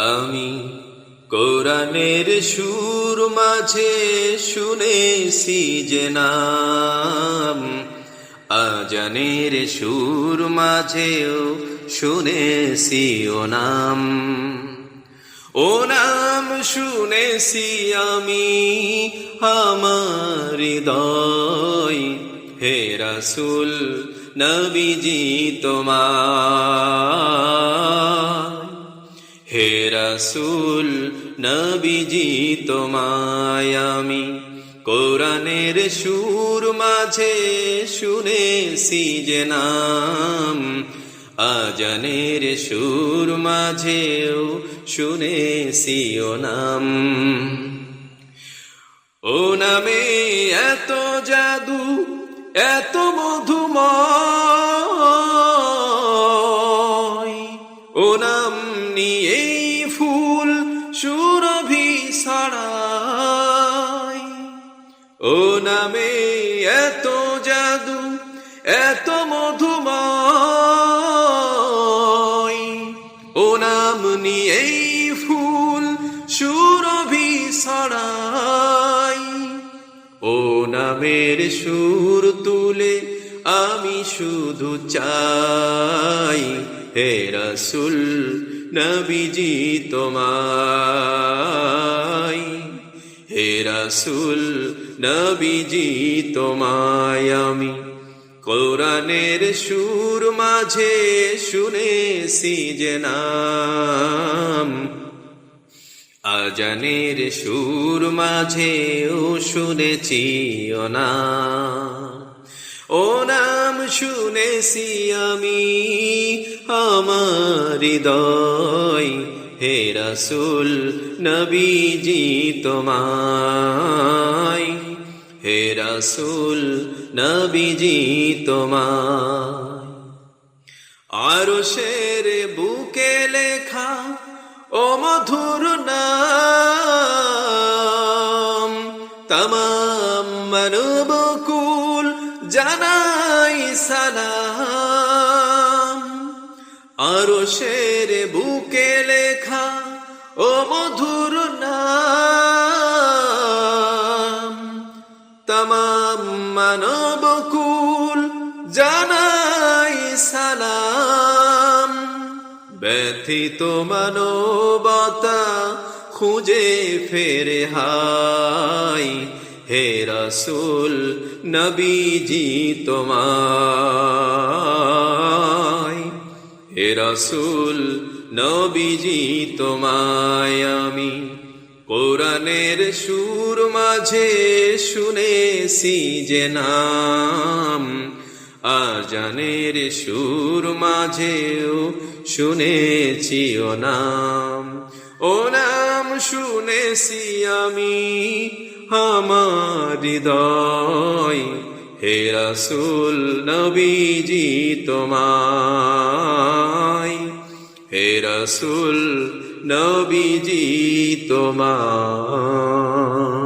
আমি কোরআনের সুর মাঝে শুনেছি যে নাম, আজানের সুর মাঝেও শুনেছি ও নাম। ও নাম শুনেছি আমি আমার হৃদয়, হে রাসূল নবীজি তোমার, হে রাসূল নবীজি তোমায় আমি কোরআনের সুর মাঝে শুনেছি যে নাম, আজানের সুর মাঝেও শুনেছি ও নাম। ও নামে এত জাদু এত মধুময়, ও নাম নিয়েই ফুল সুরভি ছড়ায়। ও নামে এত জাদু এত মধুময়, ও নাম নিয়েই ফুল সুরভি ছড়ায়। ও নামের সুর তুলে আমি শুধু চাই, হে রাসূল নবীজি তোমায়, হে রাসূল নবীজি তোমায় আমি কোরআনের সুর মাঝে শুনেছি যে নাম, আজানের সুর মাঝেও শুনেছি ও নাম। ও নাম শুনেছি আমি আমার হৃদয়, হে রাসূল নবীজি তোমায়, হে রাসূল নবীজি তোমায়। আরশের বুকে লেখা ও মধুর নাম, তমাম মানবকুল জানাই সালাম। আরশের বুকে লেখা ও মধুর নাম, তমাম মানবকুল জানাই সালাম। ব্যথিত মানবতা খুঁজে ফেরে হাই, হে রাসূল নবীজি তোমায়, হে রাসূল নবীজি তোমায় আমি কোরআনের সুর মাঝে শুনেছি যে নাম, আজানের সুর মাঝেও শুনেছি ও নাম। ও নাম শুনেছি আমি আমার হৃদয়, হে রাসূল নবীজি তোমায়, হে রাসূল নবীজি তোমায়।